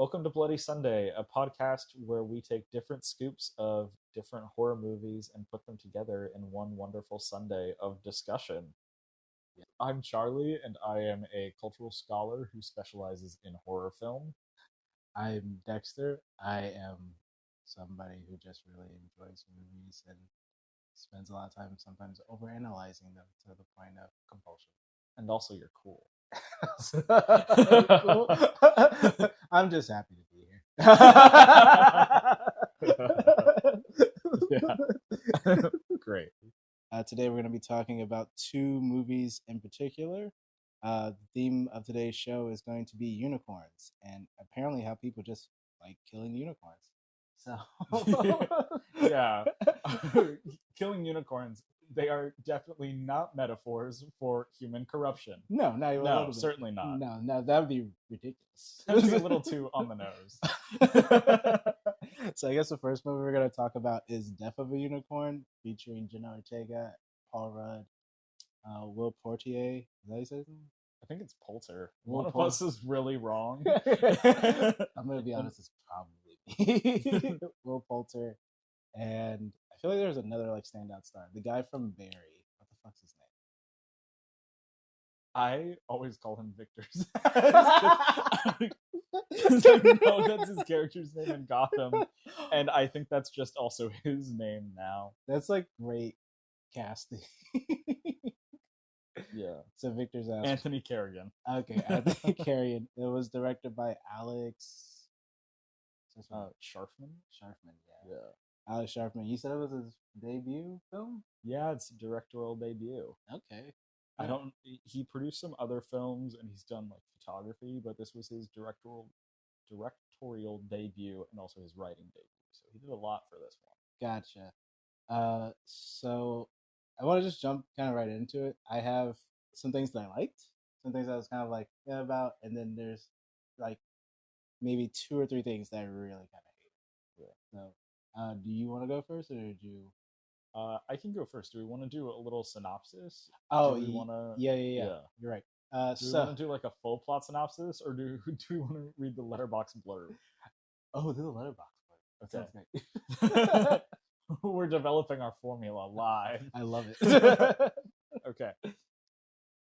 Welcome to Bloody Sunday, a podcast where we take different scoops of different horror movies and put them together in one wonderful Sunday of discussion. I'm Charlie, and I am a cultural scholar who specializes in horror film. I'm Dexter. I am somebody who just really enjoys movies and spends a lot of time sometimes overanalyzing them to the point of compulsion. And also, you're cool. I'm just happy to be here. Great. Today we're going to be talking about two movies in particular. The theme of today's show is going to be unicorns, and apparently how people just like killing unicorns. So yeah, killing unicorns. They are definitely not metaphors for human corruption. No, not even a little bit. Certainly not. No, that would be ridiculous. That would be a little too on the nose. So I guess the first movie we're going to talk about is Death of a Unicorn, featuring Jenna Ortega, Paul Rudd, Will Portier. Is that how you say his name? I think it's Poulter. One of us is really wrong. I'm going to be honest, it's probably me. Will Poulter. And I feel like there's another like standout star. The guy from Barry. What the fuck's his name? I always call him Victor. I know that's his character's name in Gotham, and I think that's just also his name now. That's like great casting. Yeah. So Victor's ass. Anthony Carrigan. Okay, Anthony Carrigan. It was directed by Alex Sharfman. Yeah. Alex Sharfman. You said it was his debut film? Yeah, it's a directorial debut. Okay. He produced some other films and he's done like photography, but this was his directorial debut and also his writing debut. So he did a lot for this one. Gotcha. So I want to just jump kind of right into it. I have some things that I liked, some things I was kind of like about, and then there's like maybe two or three things that I really kind of hated. Yeah. So, do you want to go first, or did you? I can go first. Do we want to do a little synopsis? Oh, do we want to? Yeah. You're right. Do we want to do like a full plot synopsis, or do we want to read the letterbox blurb? Oh, do the letterbox blurb. Okay. Sounds great. We're developing our formula live. I love it. Okay.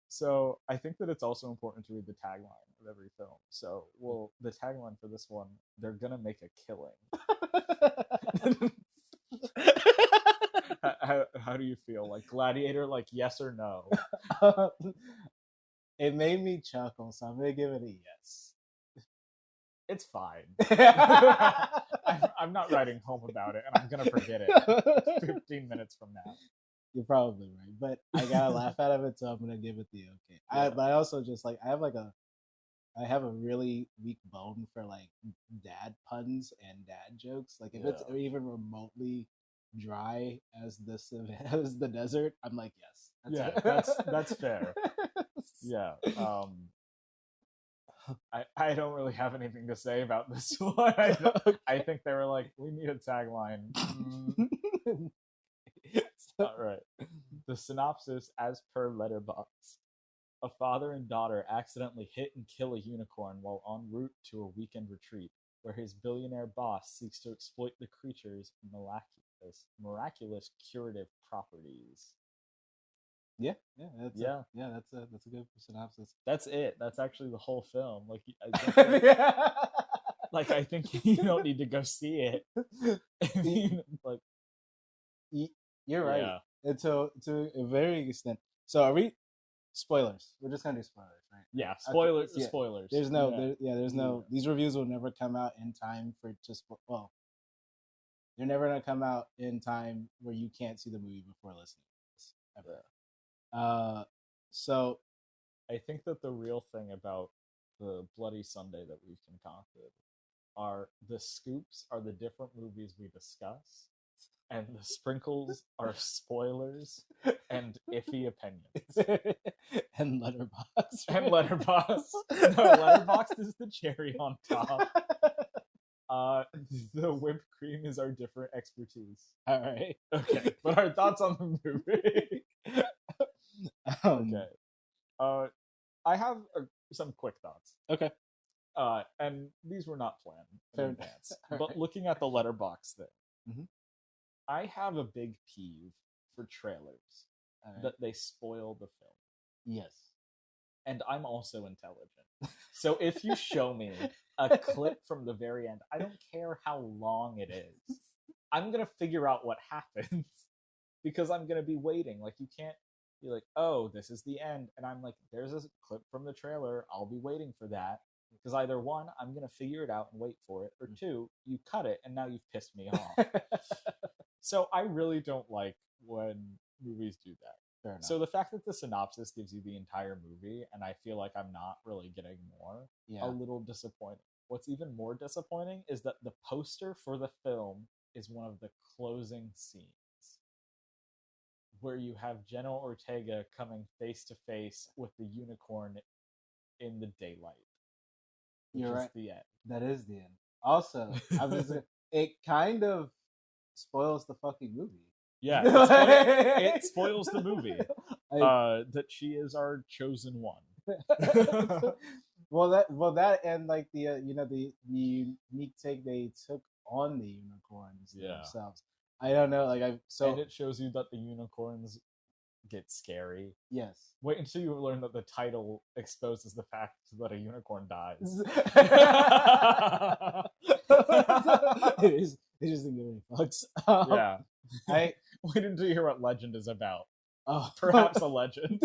So I think that it's also important to read the tagline of every film. So, the tagline for this one, they're gonna make a killing. How do you feel? Like Gladiator, like yes or no? It made me chuckle, so I'm gonna give it a yes. It's fine. I'm not writing home about it, and I'm gonna forget it 15 minutes from now. You're probably right, but I gotta laugh out of it, so I'm gonna give it the okay. Yeah. But I also just like I have a really weak bone for like dad puns and dad jokes. Like if it's even remotely dry as the desert, I'm like yes. That's fair. Yeah. I don't really have anything to say about this one. I think they were like, we need a tagline. All right. The synopsis, as per Letterboxd: a father and daughter accidentally hit and kill a unicorn while en route to a weekend retreat, where his billionaire boss seeks to exploit the creature's miraculous curative properties. That's a good synopsis. That's it. That's actually the whole film. Like I think you don't need to go see it. I mean, like, you're right. Yeah. And to a very extent. So are we spoilers? We're just gonna do spoilers, right? Yeah, spoilers. Okay. Yeah. Spoilers. There's no. These reviews will never come out in time for they're never gonna come out in time where you can't see the movie before listening to this ever. So I think that the real thing about the Bloody Sunday that we've concocted are the scoops are the different movies we discuss, and the sprinkles are spoilers and iffy opinions. And Letterboxd. And Letterboxd. No, Letterboxd is the cherry on top. The whipped cream is our different expertise. All right. Okay. But our thoughts on the movie. Okay. I have some quick thoughts. Okay. And these were not planned in Fair advance. enough. But looking at the letterbox thing, Mhm. I have a big peeve for trailers Alright. that they spoil the film. Yes. And I'm also intelligent. So if you show me a clip from the very end, I don't care how long it is. I'm going to figure out what happens because I'm going to be waiting. Like, you can't be like, oh, this is the end. And I'm like, there's a clip from the trailer. I'll be waiting for that. Because either one, I'm going to figure it out and wait for it. Or two, you cut it and now you've pissed me off. So I really don't like when movies do that. Fair enough. So the fact that the synopsis gives you the entire movie and I feel like I'm not really getting more, yeah. a little disappointing. What's even more disappointing is that the poster for the film is one of the closing scenes where you have Jenna Ortega coming face to face with the unicorn in the daylight. You're right. The end. That is the end. Also, it kind of spoils the fucking movie. Yeah, it spoils the movie. That she is our chosen one. well, that and like the the unique take they took on the unicorns themselves. I don't know, like and it shows you that the unicorns get scary. Yes. Wait until you learn that the title exposes the fact that a unicorn dies. It just didn't give any fucks. Yeah. Wait until you hear what Legend is about. Oh, perhaps a legend.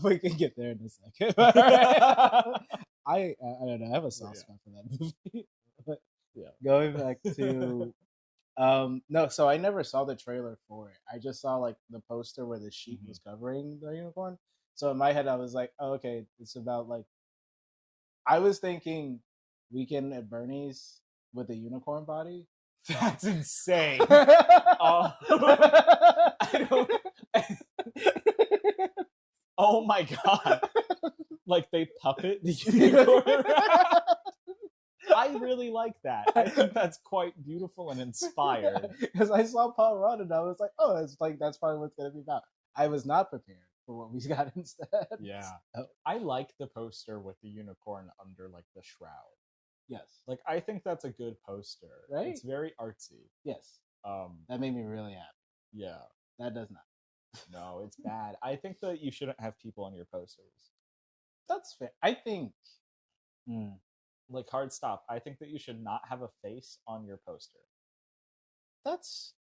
We can get there in a second. I don't know. I have a soft spot for that movie. But going back to no, so I never saw the trailer for it. I just saw like the poster where the sheet was covering the unicorn. So in my head, I was like, oh, okay, it's about like. I was thinking Weekend at Bernie's with a unicorn body. That's insane. Oh my god! Like they puppet the unicorn. I really like that. I think that's quite beautiful and inspired. Because I saw Paul Rudd and I was like, oh, it's like that's probably what it's gonna be about. I was not prepared for what we got instead. Yeah, I like the poster with the unicorn under like the shroud. Yes, like I think that's a good poster. Right? It's very artsy. Yes. That made me really happy. Yeah. That does not. No, it's bad. I think that you shouldn't have people on your posters. That's fair. I think. Like hard stop. I think that you should not have a face on your poster. That's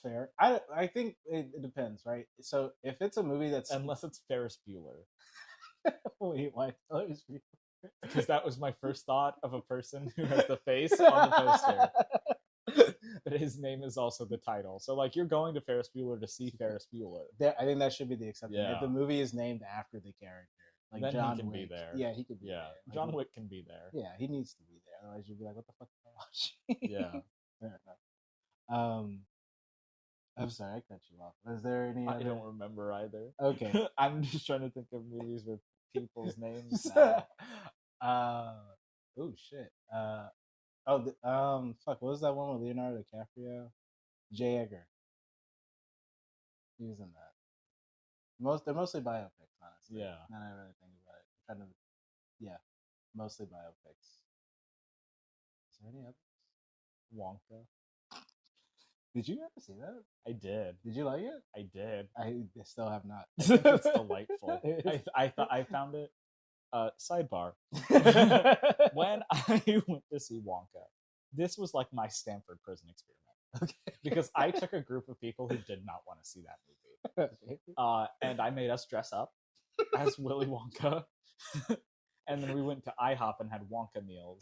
fair. I think it depends, right? So if it's a movie that's unless it's Ferris Bueller. Wait, why Ferris Bueller? Because that was my first thought of a person who has the face on the poster. But his name is also the title. So like you're going to Ferris Bueller to see Ferris Bueller. I think that should be the exception. Yeah. If the movie is named after the character. Like then John he can Wick. Be there. Yeah, he could be there. Like, John Wick can be there. Yeah, he needs to be there. Otherwise you'd be like, what the fuck am I watching? Yeah. Fair enough. I'm sorry, I cut you off. Was there any I don't remember either. Okay. I'm just trying to think of movies with people's names. Oh shit. Fuck, what was that one with Leonardo DiCaprio? J. Edgar. He was in that. They're mostly biopics, honestly. Yeah. Now that I really think about it. I'm trying to, mostly biopics. Is there any others? Wonka. Did you ever see that? I did. Did you like it? I did. I still have not. I think it's delightful. I thought I found it. Sidebar. When I went to see Wonka, this was like my Stanford prison experiment. Okay. Because I took a group of people who did not want to see that movie. And I made us dress up as Willy Wonka. And then we went to IHOP and had Wonka meals.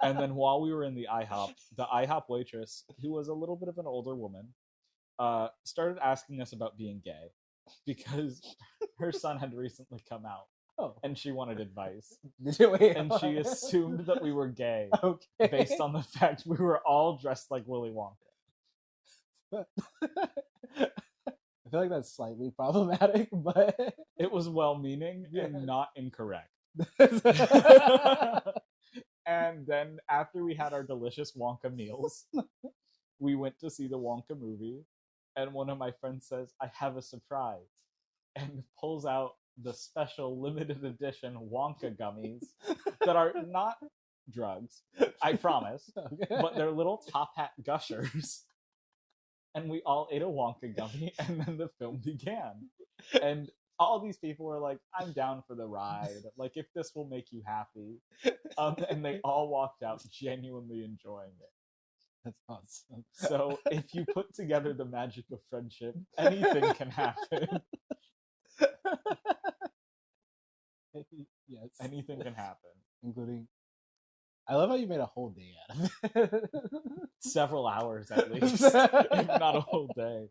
And then while we were in the IHOP waitress, who was a little bit of an older woman, started asking us about being gay because her son had recently come out. Oh. And she wanted advice. Wait, and she assumed that we were gay okay. based on the fact we were all dressed like Willy Wonka. I feel like that's slightly problematic, but it was well-meaning and not incorrect. And then after we had our delicious Wonka meals, we went to see the Wonka movie, and one of my friends says, I have a surprise, and pulls out the special limited edition Wonka gummies that are not drugs, I promise, but they're little top hat gushers. And we all ate a Wonka gummy, and then the film began. And all these people were like, I'm down for the ride. Like, if this will make you happy. And they all walked out genuinely enjoying it. That's awesome. So if you put together the magic of friendship, anything can happen. Yes. Anything can happen. Including, I love how you made a whole day out of it. Several hours at least, if not a whole day.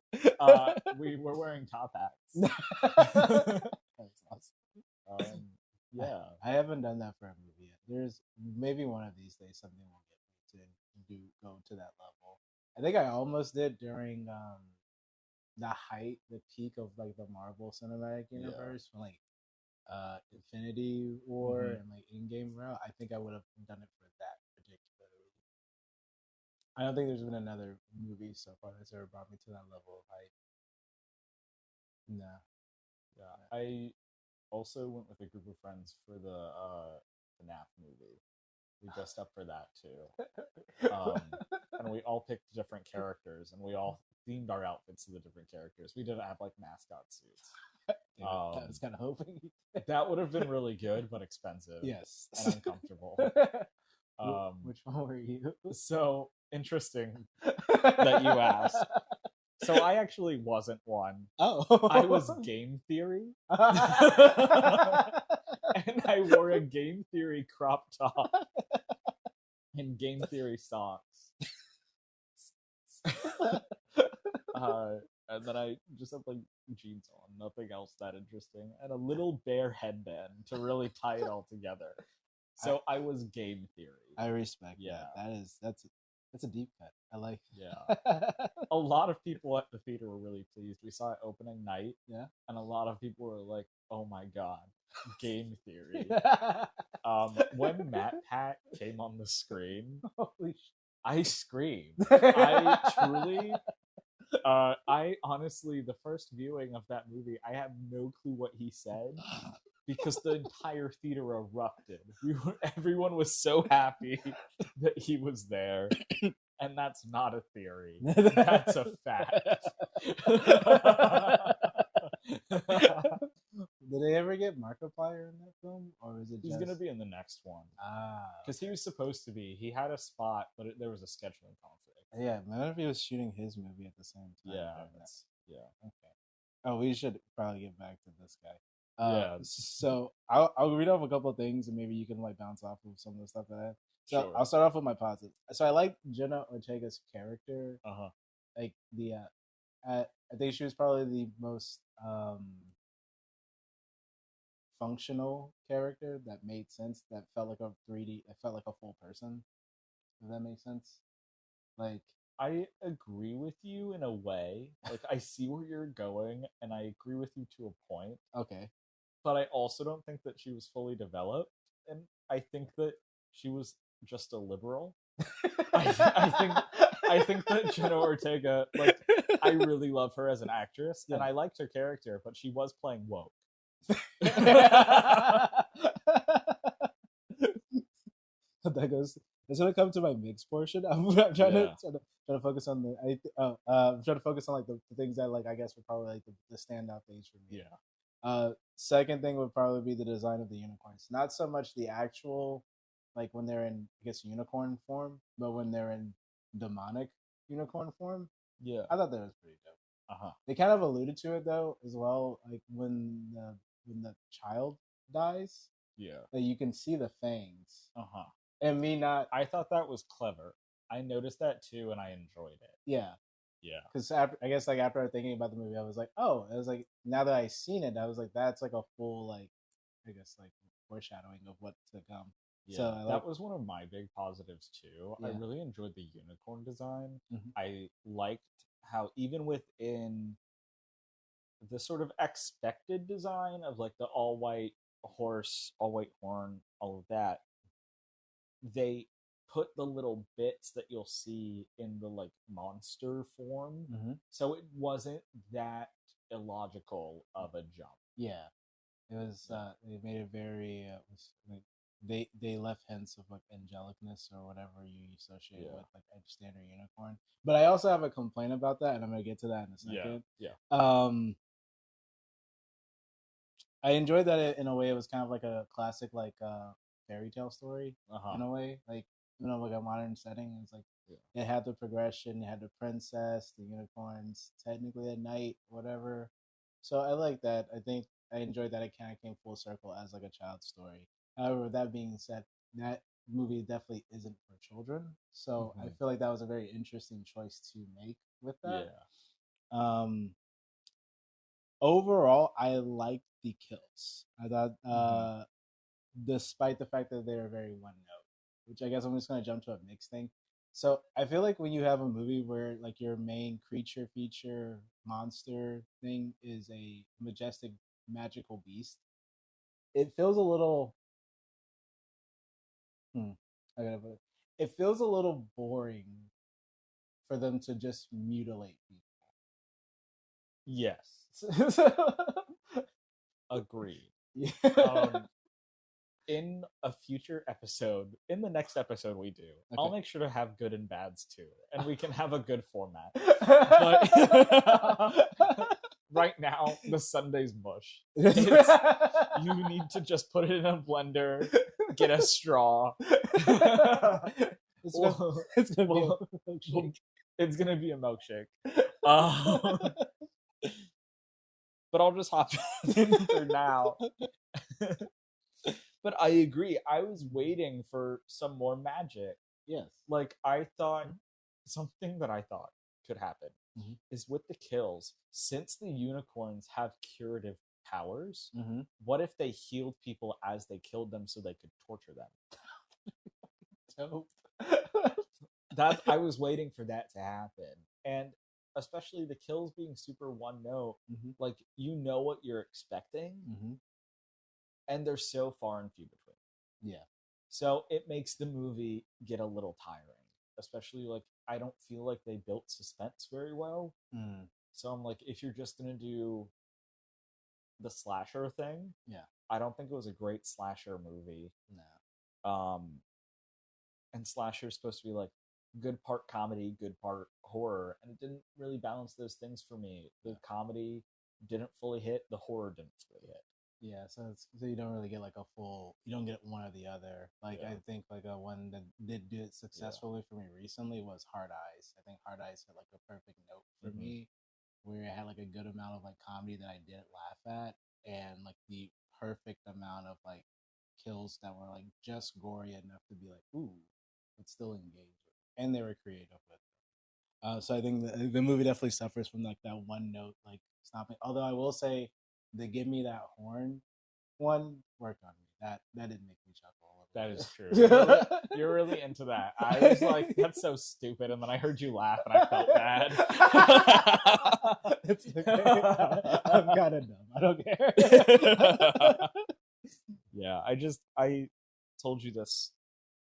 We were wearing top hats. That's awesome. Yeah. I haven't done that for a movie yet. There's maybe one of these days something will get me to go to that level. I think I almost did during the peak of like the Marvel Cinematic Universe, when like Infinity War and like in-game route. I think I would have done it for that particularly. I don't think there's been another movie so far that's ever brought me to that level of hype. No. Yeah. I also went with a group of friends for the FNAF movie. We dressed up for that too. And we all picked different characters, and we all themed our outfits to the different characters. We didn't have like mascot suits. I was kind of hoping that would have been really good, but expensive. Yes. And uncomfortable. Which one were you? So interesting that you asked. So I actually wasn't one. Oh. I was Game Theory. And I wore a Game Theory crop top and Game Theory socks. And then I just have like jeans on, nothing else that interesting, and a little bear headband to really tie it all together. So I was Game Theory. I respect that. That's a deep cut. I like. Yeah. A lot of people at the theater were really pleased. We saw it opening night. Yeah. And a lot of people were like, "Oh my god, Game Theory." When Matt Pat came on the screen, I screamed. I truly. I honestly, the first viewing of that movie, I had no clue what he said because the entire theater erupted. Everyone was so happy that he was there, and that's not a theory. That's a fact. Did they ever get Markiplier in that film, or is it? He's gonna be in the next one. Because he was supposed to be. He had a spot, but there was a scheduling conflict. Yeah, imagine if he was shooting his movie at the same time. Yeah. Okay. Oh, we should probably get back to this guy. Yeah. So I'll read off a couple of things, and maybe you can like bounce off of some of the stuff that I have. So Sure. I'll start off with my positive. So I like Jenna Ortega's character. Like I think she was probably the most functional character that made sense. That felt like a 3D. It felt like a full person. Does that make sense? Like, I agree with you in a way. Like, I see where you're going, and I agree with you to a point. Okay. But I also don't think that she was fully developed, and I think that she was just a liberal. I think that Jenna Ortega, like, I really love her as an actress, and I liked her character, but she was playing woke. That's when it comes to my mix portion. I'm trying to focus on I'm trying to focus on like the things that like I guess would probably like the standout things for me. Yeah. Second thing would probably be the design of the unicorns. Not so much the actual like when they're in I guess unicorn form, but when they're in demonic unicorn form. Yeah. I thought that was pretty dope. They kind of alluded to it though as well, like when the child dies. Yeah. That you can see the fangs. And me not. I thought that was clever. I noticed that too, and I enjoyed it. Yeah. Yeah. Because I guess like after thinking about the movie, I was like, oh, it was like now that I seen it, I was like, that's like a full like, I guess like foreshadowing of what to come. Yeah, so that was one of my big positives too. Yeah. I really enjoyed the unicorn design. I liked how even within the sort of expected design of like the all white horse, all white horn, all of that, they put the little bits that you'll see in the like monster form, so it wasn't that illogical of a jump. Yeah. It was they made it very like they left hints of like angelicness or whatever you associate with like a standard unicorn. But I also have a complaint about that, and I'm gonna get to that in a second. Yeah. I enjoyed that in a way. It was kind of like a classic like fairy tale story in a way, like like a modern setting. It's like it had the progression, it had the princess, the unicorns, technically at night, whatever. So I like that. I think I enjoyed that it kind of came full circle as like a child's story. However, that being said, that movie definitely isn't for children. So I feel like that was a very interesting choice to make with that. Overall, I liked the kills. I thought, despite the fact that they were very one note, which I guess I'm just gonna jump to a mixed thing. So I feel like when you have a movie where like your main creature feature monster thing is a majestic magical beast, it feels a little. I gotta put it. It feels a little boring for them to just mutilate people. Yes. Agreed. Yeah. In a future episode, in the next episode we do, I'll make sure to have good and bads too, and we can have a good format. But right now, the Sundae's mush. You need to just put it in a blender, get a straw. It's gonna be a milkshake. But I'll just hop in for now. But I agree. I was waiting for some more magic. Yes. Like, I thought something that I thought could happen is with the kills, since the unicorns have curative powers, what if they healed people as they killed them so they could torture them? Dope. That I was waiting for that to happen. And especially the kills being super one note, like you know what you're expecting, and they're so far and few between. Yeah. So it makes the movie get a little tiring, especially like I don't feel like they built suspense very well. So I'm like, if you're just gonna do the slasher thing, I don't think it was a great slasher movie. No. And slasher's supposed to be like good part comedy, good part horror, and it didn't really balance those things for me. The comedy didn't fully hit, the horror didn't fully hit. Yeah, so you don't really get like a full. You don't get one or the other. Like I think like a one that did do it successfully for me recently was Hard Eyes. I think Hard Eyes hit like a perfect note for me, where it had like a good amount of like comedy that I didn't laugh at, and like the perfect amount of like kills that were like just gory enough to be like ooh, but still engaging, and they were creative with it. So I think the movie definitely suffers from like that one note like stopping. Although I will say the "Give Me That Horn" one worked on me. That didn't make me chuckle. That is true. You're really into that. I was like, that's so stupid, and then I heard you laugh, and I felt bad. It's okay. I'm kind of dumb. I don't care. Yeah, I told you this,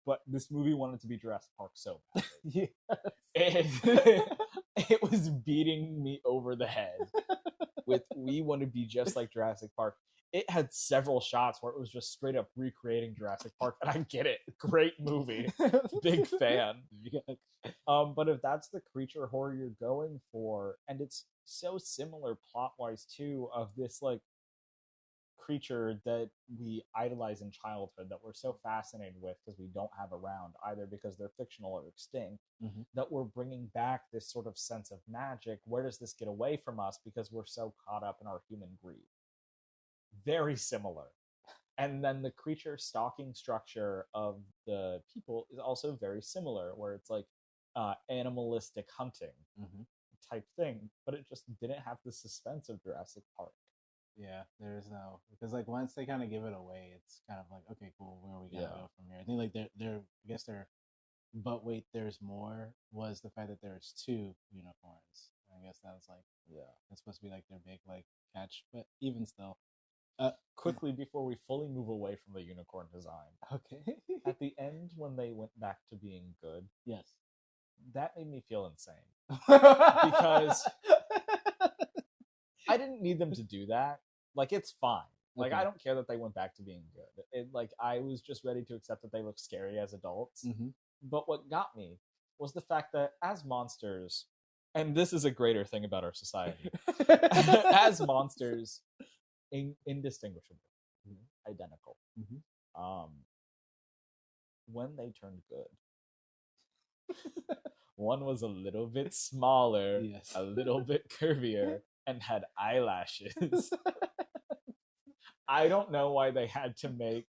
but this movie wanted to be Jurassic Park so bad. It was beating me over the head with we want to be just like Jurassic Park. It had several shots where it was just straight up recreating Jurassic Park, and I get it. Great movie. Big fan. But if that's the creature horror you're going for, and it's so similar plot-wise too, of this like creature that we idolize in childhood that we're so fascinated with because we don't have around either because they're fictional or extinct, that we're bringing back this sort of sense of magic. Where does this get away from us because we're so caught up in our human greed? Very similar. And then the creature stalking structure of the people is also very similar, where it's like animalistic hunting type thing, but it just didn't have the suspense of Jurassic Park. Yeah, there's no, because like once they kind of give it away, it's kind of like, okay, cool, where are we gonna go from here? I think like they're I guess they're, but wait, there's more was the fact that there's two unicorns. I guess that was like, that's supposed to be like their big like catch, but even still. Quickly before we fully move away from the unicorn design, okay, at the end when they went back to being good, yes, that made me feel insane because I didn't need them to do that. Like, it's fine. Like, Okay. I don't care that they went back to being good. Like, I was just ready to accept that they look scary as adults. Mm-hmm. But what got me was the fact that as monsters, and this is a greater thing about our society, as monsters, indistinguishable, identical. Mm-hmm. When they turned good, one was a little bit smaller, Yes. a little bit curvier, and had eyelashes. I don't know why they had to make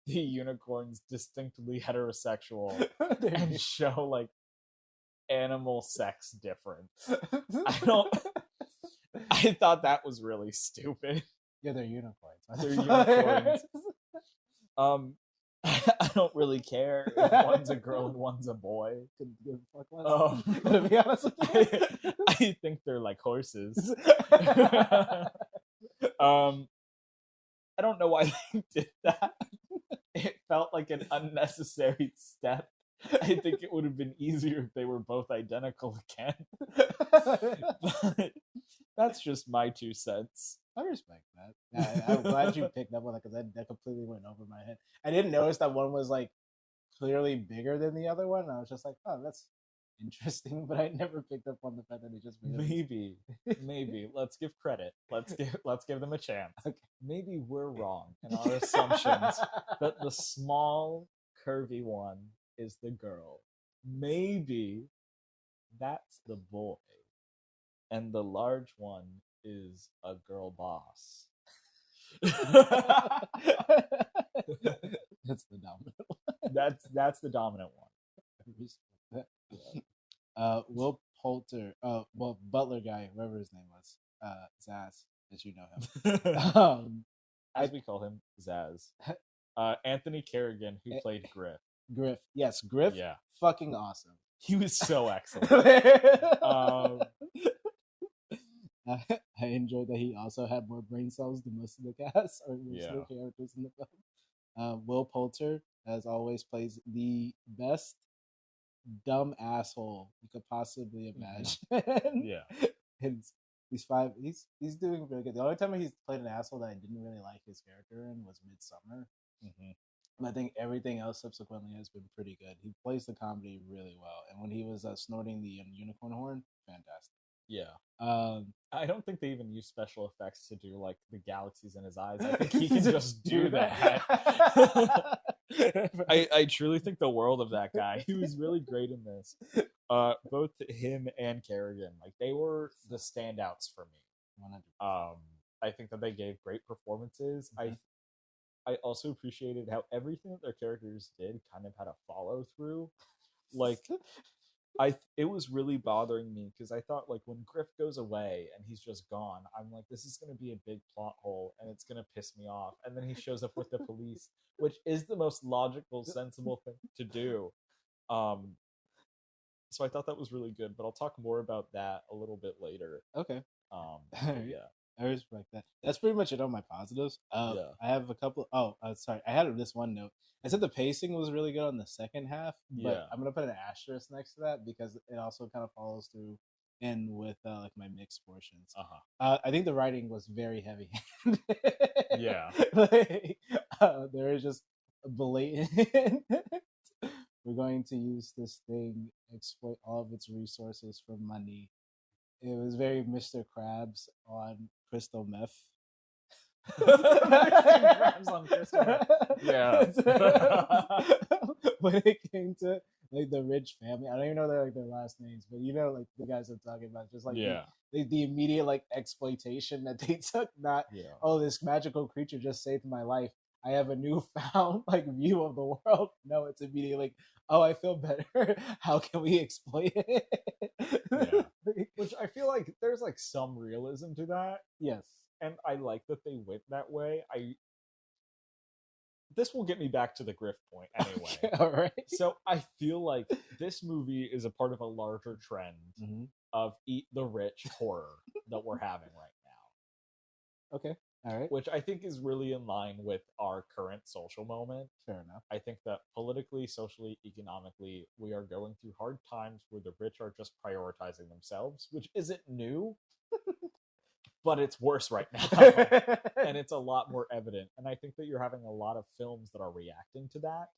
the unicorns distinctly heterosexual and show like animal sex difference. I thought that was really stupid. Yeah, they're unicorns. They're unicorns. I don't really care if one's a girl and one's a boy. Couldn't give a fuck less. To be honest with you. I think they're like horses. I don't know why they did that. It felt like an unnecessary step. I think it would have been easier if they were both identical again. But that's just my 2 cents. I respect that. I'm glad you picked up on that because that completely went over my head. I didn't notice that one was like clearly bigger than the other one. I was just like, oh, that's interesting, but I never picked up on the fact that it just maybe let's give credit. Let's give them a chance. Okay. Maybe we're wrong in our assumptions that the small curvy one is the girl. Maybe that's the boy, and the large one is a girl boss. That's the dominant one. That's the dominant one. Will Poulter, Butler guy, whoever his name was, Zaz, as you know him. As we call him, Zaz. Anthony Kerrigan, who played Griff. Griff, yes, Griff. Yeah, fucking awesome. He was so excellent. I enjoyed that he also had more brain cells than most of the cast or most of the characters in the film. Will Poulter, as always, plays the best dumb asshole you could possibly imagine. Yeah. He's doing really good. The only time he's played an asshole that I didn't really like his character in was Midsummer. I think everything else subsequently has been pretty good. He plays the comedy really well, and when he was snorting the unicorn horn, fantastic. Yeah. I don't think they even use special effects to do like the galaxies in his eyes. I think he can just do that. I truly think the world of that guy. He was really great in this. Both him and Kerrigan, like they were the standouts for me. 100%. I think that they gave great performances. Mm-hmm. I also appreciated how everything that their characters did kind of had a follow through. Like it was really bothering me because I thought like when Griff goes away and he's just gone, I'm like, this is going to be a big plot hole and it's going to piss me off. And then he shows up with the police, which is the most logical, sensible thing to do. So I thought that was really good, but I'll talk more about that a little bit later. Okay. Yeah. I respect that. That's pretty much it on my positives. I have a couple. Sorry. I had this one note. I said the pacing was really good on the second half, but I'm gonna put an asterisk next to that because it also kind of follows through in with like my mixed portions. I think the writing was very heavy. Yeah. There is just blatant. We're going to use this thing, exploit all of its resources for money. It was very Mr. Krabs on crystal meth. Krabs on crystal meth. Yeah. When it came to like the rich family, I don't even know their last names, but you know, like the guys I'm talking about, just like the immediate like exploitation that they took. Not this magical creature just saved my life. I have a newfound like view of the world. No, it's immediately like, oh, I feel better. How can we exploit it? Which I feel like there's like some realism to that. Yes. And I like that they went that way. This will get me back to the Griff point anyway. Okay, all right. So I feel like this movie is a part of a larger trend of eat the rich horror that we're having right now. Okay. All right. Which I think is really in line with our current social moment. Fair enough. I think that politically, socially, economically, we are going through hard times where the rich are just prioritizing themselves, which isn't new. but it's worse right now. And it's a lot more evident. And I think that you're having a lot of films that are reacting to that,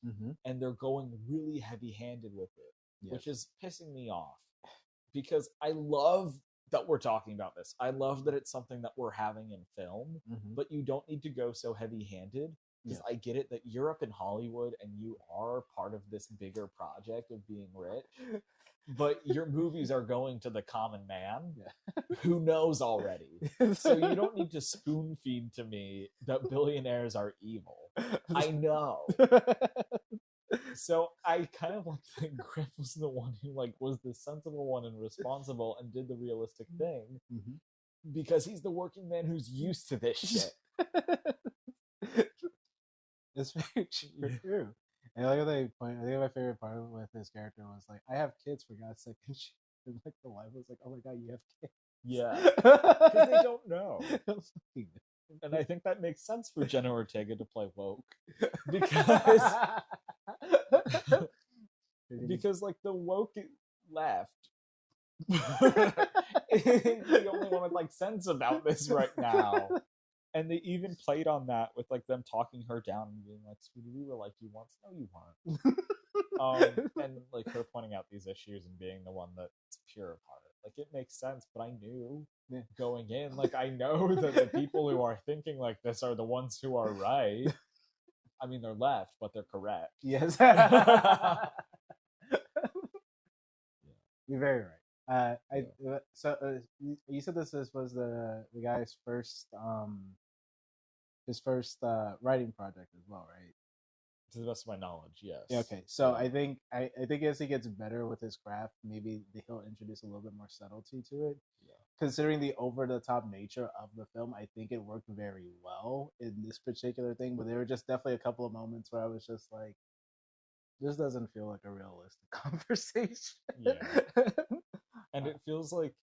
and they're going really heavy-handed with it, which is pissing me off. Because I love that we're talking about this. I love that it's something that we're having in film, but you don't need to go so heavy-handed. Because I get it that you're up in Hollywood and you are part of this bigger project of being rich, but your movies are going to the common man who knows already. So you don't need to spoon feed to me that billionaires are evil. I know. So I kind of like think Griff was the one who like was the sensible one and responsible and did the realistic thing, because he's the working man who's used to this shit. It's very true. And like they point, I think my favorite part with his character was like, "I have kids, for God's sake." And like the wife was like, "Oh my God, you have kids." Yeah, because they don't know. And I think that makes sense for Jenna Ortega to play woke, because like the woke left is the only one with like sense about this right now. And they even played on that with like them talking her down and being like, "Sweetie, we were like you once." No, you weren't. And like her pointing out these issues and being the one that's pure of heart. Like it makes sense, but I knew going in, like I know that the people who are thinking like this are the ones who are right. I mean, they're left, but they're correct. Yes. You're very right. You said this was the guy's first writing project as well, right? To the best of my knowledge, yes. Yeah, okay, so I think as he gets better with his craft, maybe he'll introduce a little bit more subtlety to it. Yeah. Considering the over-the-top nature of the film, I think it worked very well in this particular thing. But there were just definitely a couple of moments where I was just like, "This doesn't feel like a realistic conversation." Yeah. And it feels like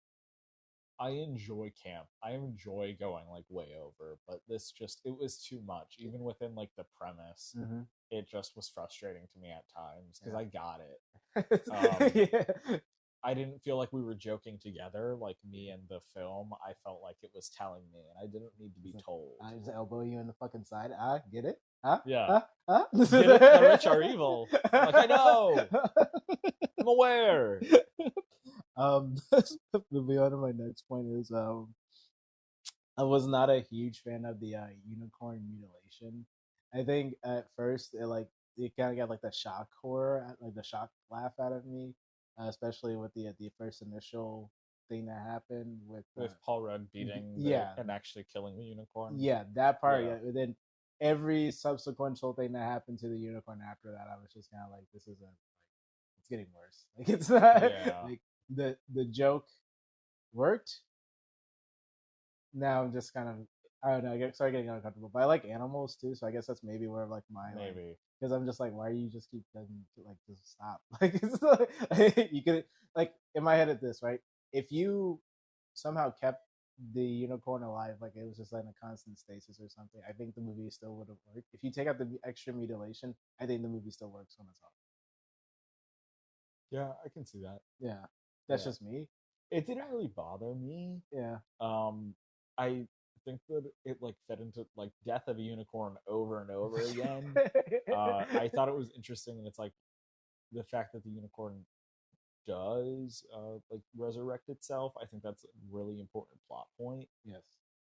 I enjoy camp. I enjoy going like way over, but this just, it was too much. Even within like the premise, it just was frustrating to me at times because I got it. I didn't feel like we were joking together, like me and the film. I felt like it was telling me, and I didn't need to be told. I just elbow you in the fucking side. Get it? Yeah. Get it? The rich are evil. Like, I know. I'm aware. Moving on to my next point is I was not a huge fan of the unicorn mutilation. I think at first it kind of got like the shock horror, like the shock laugh out of me, especially with the first initial thing that happened with Paul Rudd beating and actually killing the unicorn. Yeah, that part. Yeah. And then every subsequential thing that happened to the unicorn after that, I was just kind of like, this is it's getting worse. Like it's not like the joke worked. Now I'm just kind of, I don't know, I start getting uncomfortable. But I like animals too, so I guess that's maybe where like my because I'm just like, why do you just keep them like just stop? Like it's like, you could like in my head at this right. If you somehow kept the unicorn alive, like it was just like in a constant stasis or something, I think the movie still would have worked. If you take out the extra mutilation, I think the movie still works on its own. Yeah, I can see that. Yeah, that's just me. It didn't really bother me. Yeah. I think that it like fed into like death of a unicorn over and over again. I thought it was interesting, and it's like the fact that the unicorn does like resurrect itself. I think that's a really important plot point. Yes.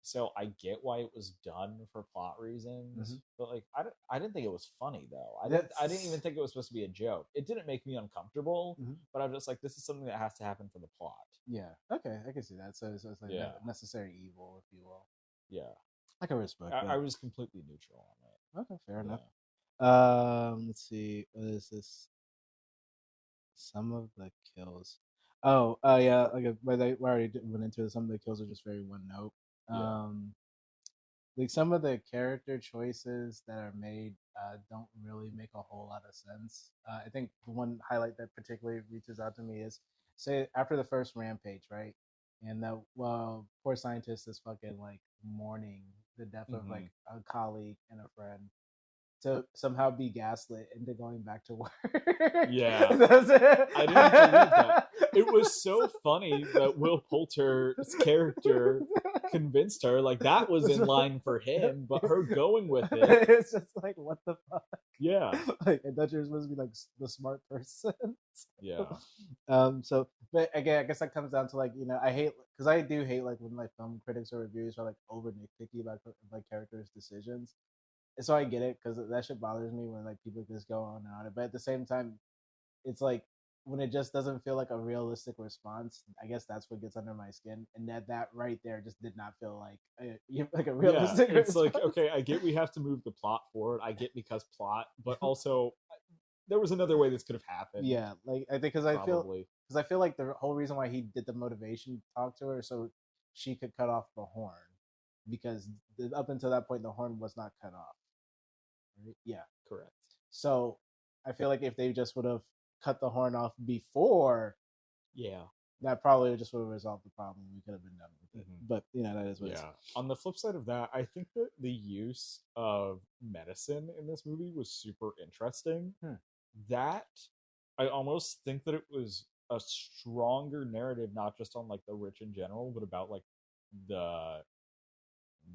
So I get why it was done for plot reasons, but like I didn't think it was funny though. I didn't even think it was supposed to be a joke. It didn't make me uncomfortable, but I'm just like, this is something that has to happen for the plot. Yeah. Okay, I can see that. So it's like necessary evil, if you will. Yeah. I can respect that. I was completely neutral on it. Okay, fair enough. Let's see. What is this? Some of the kills. Yeah. Like we already went into it. Some of the kills are just very one note. Like some of the character choices that are made don't really make a whole lot of sense. I think one highlight that particularly reaches out to me is, say, after the first rampage, right? And that poor scientist is fucking like mourning the death of like a colleague and a friend. to somehow be gaslit into going back to work. Yeah. I didn't believe that. It was so funny that Will Poulter's character convinced her, like, that was in line for him, but her going with it. It's just like, what the fuck? Yeah. Like, I thought you were supposed to be like the smart person. Yeah. So, but again, I guess that comes down to like, I hate, because I do hate like when like film critics or reviewers are like over nitpicky about like characters' decisions. And so I get it, because that shit bothers me when like people just go on and on. But at the same time, it's like when it just doesn't feel like a realistic response. I guess that's what gets under my skin, and that right there just did not feel like a realistic. It's response. like, okay, I get we have to move the plot forward. I get because plot, but also there was another way this could have happened. Yeah, like I think because I feel like the whole reason why he did the motivation talk to her so she could cut off the horn, because up until that point the horn was not cut off. Right? Yeah, correct. So I feel like if they just would have cut the horn off before, that probably just would have resolved the problem. We could have been done with it. Mm-hmm. But that is what. Yeah. On the flip side of that, I think that the use of medicine in this movie was super interesting. That I almost think that it was a stronger narrative, not just on like the rich in general, but about like the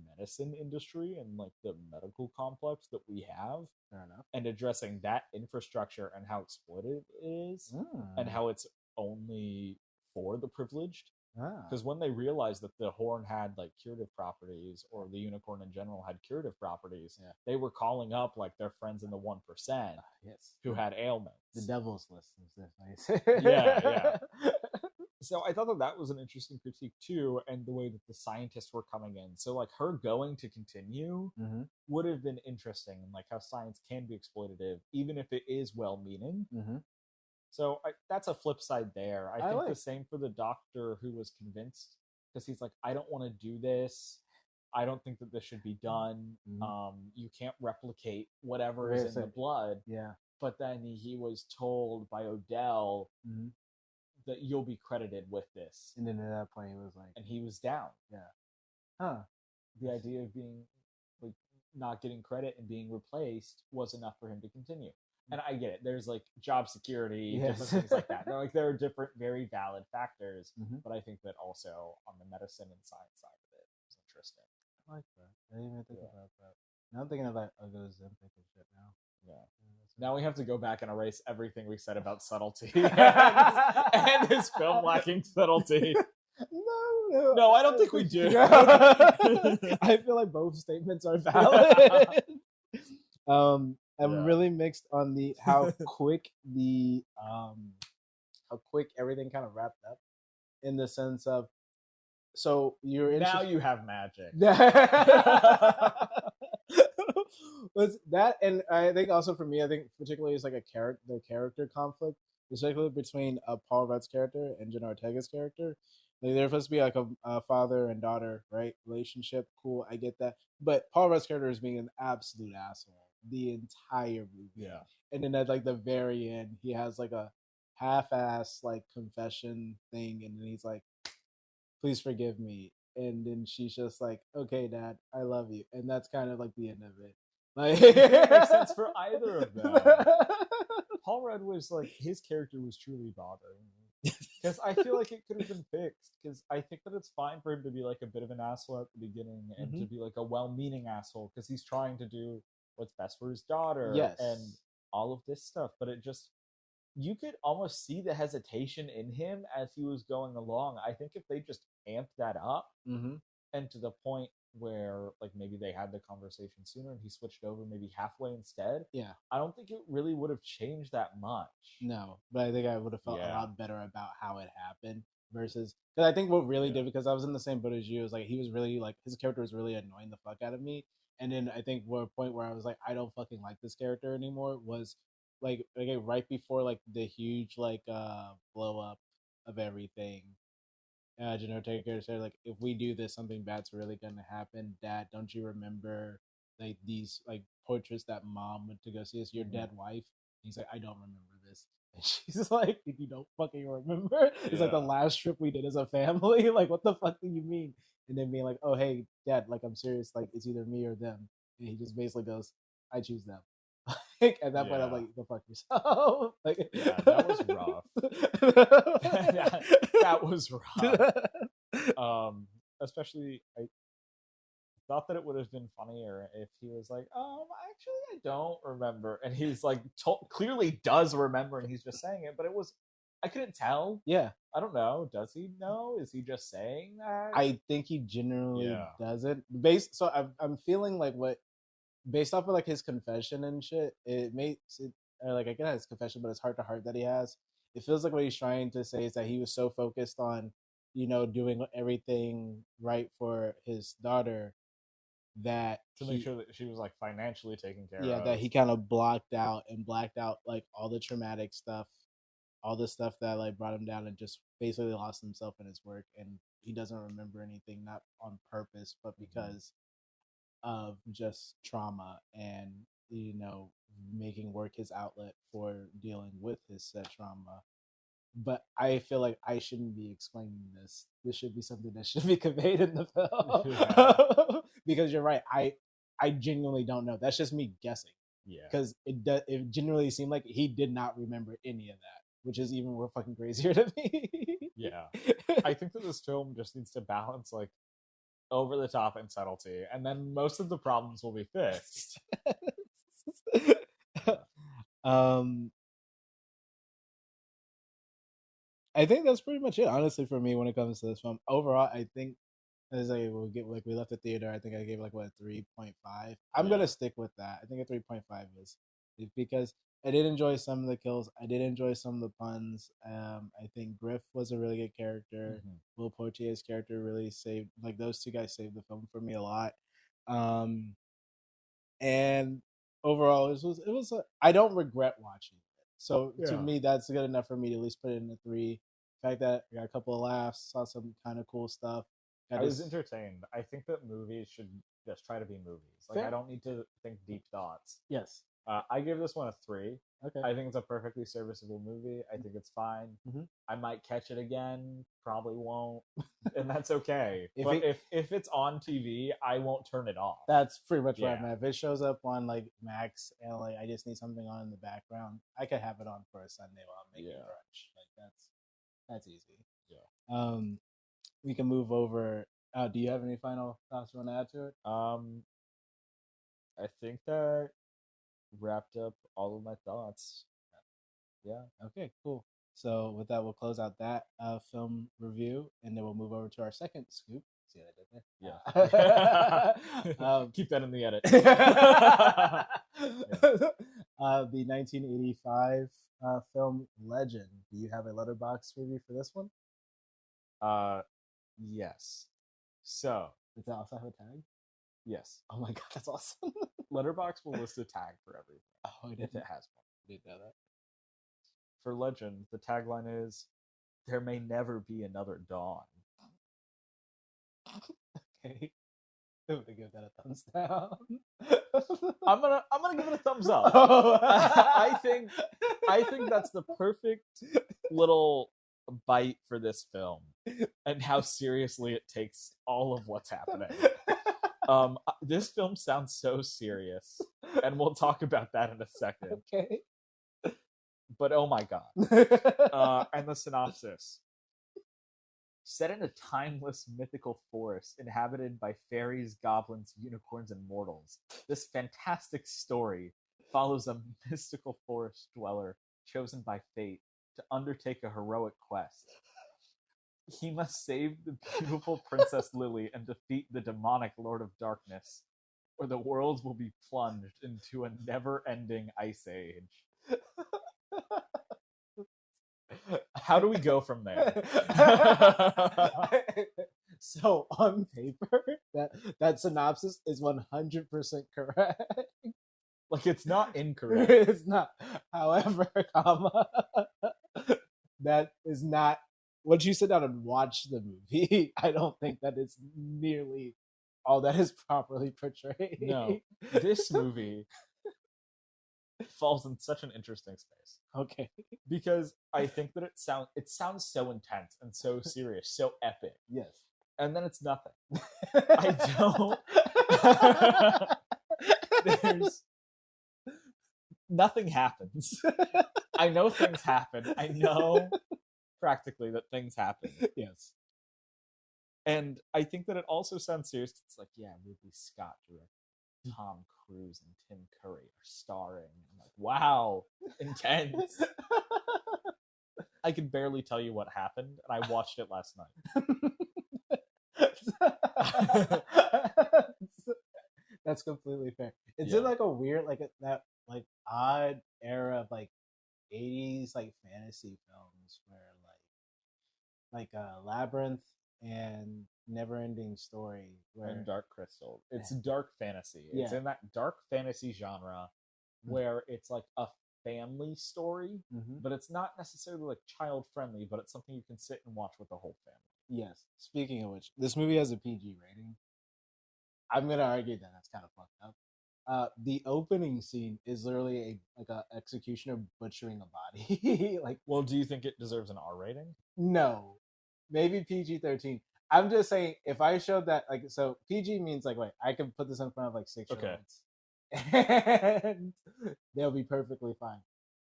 medicine industry and like the medical complex that we have. Fair enough. And addressing that infrastructure and how exploited it is, and how it's only for the privileged. Because when they realized that the horn had like curative properties, or the unicorn in general had curative properties, they were calling up like their friends in the 1%, who had ailments. The devil's list is nice. Yeah. So I thought that was an interesting critique too, and the way that the scientists were coming in. So like her going to continue would have been interesting, and like how science can be exploitative, even if it is well-meaning. So that's a flip side there. I think the same for the doctor who was convinced, because he's like, I don't want to do this. I don't think that this should be done. You can't replicate whatever is in the blood. Yeah. But then he was told by Odell that you'll be credited with this. And then at that point he was like... And he was down. Yeah. The idea of being like not getting credit and being replaced was enough for him to continue. And I get it. There's like job security, different things like that. There are different, very valid factors. But I think that also on the medicine and science side of it is interesting. I like that. I didn't even think about that. Now I'm thinking about Ozempic and shit now. Yeah. Now we have to go back and erase everything we said about subtlety and his film lacking subtlety. No, I don't think we do. I feel like both statements are valid. I'm really mixed on how quick everything kind of wrapped up, in the sense of, so you're now you have magic. Was that, and I think also for me, I think particularly it's like the character conflict, particularly between Paul Rudd's character and Jenna Ortega's character. Like they're supposed to be like a father and daughter, right, relationship. Cool, I get that. But Paul Rudd's character is being an absolute asshole the entire movie. Yeah. And then at like the very end, he has like a half-ass like confession thing, and then he's like, "Please forgive me." And then she's just like, "Okay, Dad, I love you." And that's kind of like the end of it. Like, it didn't make sense for either of them. Paul Rudd was like, his character was truly bothering me. Because I feel like it could have been fixed. Because I think that it's fine for him to be like a bit of an asshole at the beginning, and to be like a well-meaning asshole, because he's trying to do what's best for his daughter and all of this stuff. But it just, you could almost see the hesitation in him as he was going along. I think if they just amped that up, and to the point where like maybe they had the conversation sooner and he switched over maybe halfway instead, I don't think it really would have changed that much. No, but I think I would have felt a lot better about how it happened, versus, because I think what really did, because I was in the same boat as you, was like he was really like, his character was really annoying the fuck out of me. And then I think a point where I was like, I don't fucking like this character anymore, was like right before like the huge like blow up of everything. Jenna Ortega said, like, if we do this, something bad's really gonna happen. Dad, don't you remember like these like portraits that Mom went to go see? It's your dead wife. And he's like, I don't remember this. And she's like, if you don't fucking remember, it's like the last trip we did as a family. Like, what the fuck do you mean? And then being like, oh hey, Dad, like I'm serious. Like it's either me or them. And he just basically goes, I choose them. Like at that point, I'm like, go fuck yourself. Like, yeah, that was rough. that was rough. Especially, I thought that it would have been funnier if he was like, actually, I don't remember, and he's like, clearly does remember, and he's just saying it, but I couldn't tell. Yeah, I don't know. Does he know? Is he just saying that? I think he generally doesn't. So I'm feeling like based off of like his confession and shit, it makes it like I get his confession, but it's heart to heart that he has. It feels like what he's trying to say is that he was so focused on, doing everything right for his daughter that to make sure that she was like financially taken care of. Yeah, that he kind of blacked out like all the traumatic stuff, all the stuff that like brought him down, and just basically lost himself in his work, and he doesn't remember anything, not on purpose, but because of just trauma and making work his outlet for dealing with his said trauma. But I feel like I shouldn't be explaining this. This should be something that should be conveyed in the film. Because you're right. I genuinely don't know. That's just me guessing. Yeah. Because it genuinely seemed like he did not remember any of that, which is even more fucking crazier to me. Yeah. I think that this film just needs to balance like over the top and subtlety, and then most of the problems will be fixed. I think that's pretty much it, honestly, for me when it comes to this film. Overall, I think as we left the theater, I think I gave like what 3.5. I'm gonna stick with that. I think a 3.5 is because I did enjoy some of the kills. I did enjoy some of the puns. I think Griff was a really good character. Will Poitier's character really saved, like those two guys saved the film for me a lot. And overall, it was I don't regret watching it. So to me, that's good enough for me to at least put it in a 3. The fact that I got a couple of laughs, saw some kind of cool stuff. I was entertained. I think that movies should just try to be movies. Like, I don't need to think deep thoughts. Yes. I give this one a 3. Okay. I think it's a perfectly serviceable movie. I think it's fine. I might catch it again. Probably won't. And that's okay. If it's on TV, I won't turn it off. That's pretty much what I'm at. If it shows up on like Max and like I just need something on in the background, I could have it on for a Sunday while I'm making brunch. Like that's easy. Yeah. We can move over. Do you have any final thoughts you want to add to it? I think that wrapped up all of my thoughts. Yeah. Okay, cool. So with that, we'll close out that film review, and then we'll move over to our second scoop. See what I did there? Yeah. Keep that in the edit. The 1985 film Legend. Do you have a Letterboxd review for this one? Yes. So does it also have a tag? Yes. Oh my god, that's awesome. Letterboxd will list a tag for everything. Oh, if it has one. I didn't know that. For Legend, the tagline is, "There may never be another dawn." Okay. I'm gonna give that a thumbs down. I'm gonna give it a thumbs up. I think that's the perfect little bite for this film and how seriously it takes all of what's happening. This film sounds so serious, and we'll talk about that in a second. Okay. But oh my god. And the synopsis. Set in a timeless mythical forest inhabited by fairies, goblins, unicorns, and mortals, this fantastic story follows a mystical forest dweller chosen by fate to undertake a heroic quest. He must save the beautiful Princess Lily and defeat the demonic Lord of Darkness, or the world will be plunged into a never-ending ice age. How do we go from there? So on paper, that synopsis is 100% correct. Like, it's not incorrect. It's not. However, comma, that is not. Once you sit down and watch the movie, I don't think that is nearly all that is properly portrayed. No, this movie falls in such an interesting space. Okay. Because I think that it sounds so intense and so serious, so epic. Yes. And then it's nothing. I don't nothing happens. I know things happen. I know practically that things happen. Yes. And I think that it also sounds serious. It's like, yeah, Ridley Scott directed. Tom Cruise and Tim Curry are starring. I'm like, wow, intense. I can barely tell you what happened, and I watched it last night. That's completely fair. It's Yeah. in like a weird, that like odd era of like 80s like fantasy films where Labyrinth and Neverending Story where And Dark Crystal. It's dark fantasy. It's Yeah. in that dark fantasy genre where it's like a family story, but it's not necessarily like child friendly, but it's something you can sit and watch with the whole family. Yes. Speaking of which, this movie has a PG rating. I'm gonna argue that that's kind of fucked up. The opening scene is literally a executioner butchering a body. Like, well, do you think it deserves an R rating? No, maybe PG-13. I'm just saying, if I showed that, like, so PG means like, wait, I can put this in front of like 6-year-olds, and they'll be perfectly fine.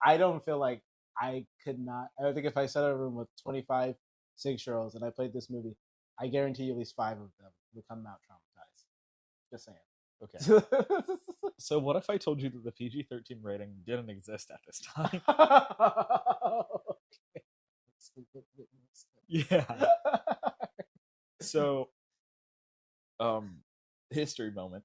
I don't feel like I could not. I think if I set a room with 25 6-year-olds and I played this movie, I guarantee you at least 5 of them would come out traumatized. Just saying. Okay. So what if I told you that the PG-13 rating didn't exist at this time? Yeah. So, history moment.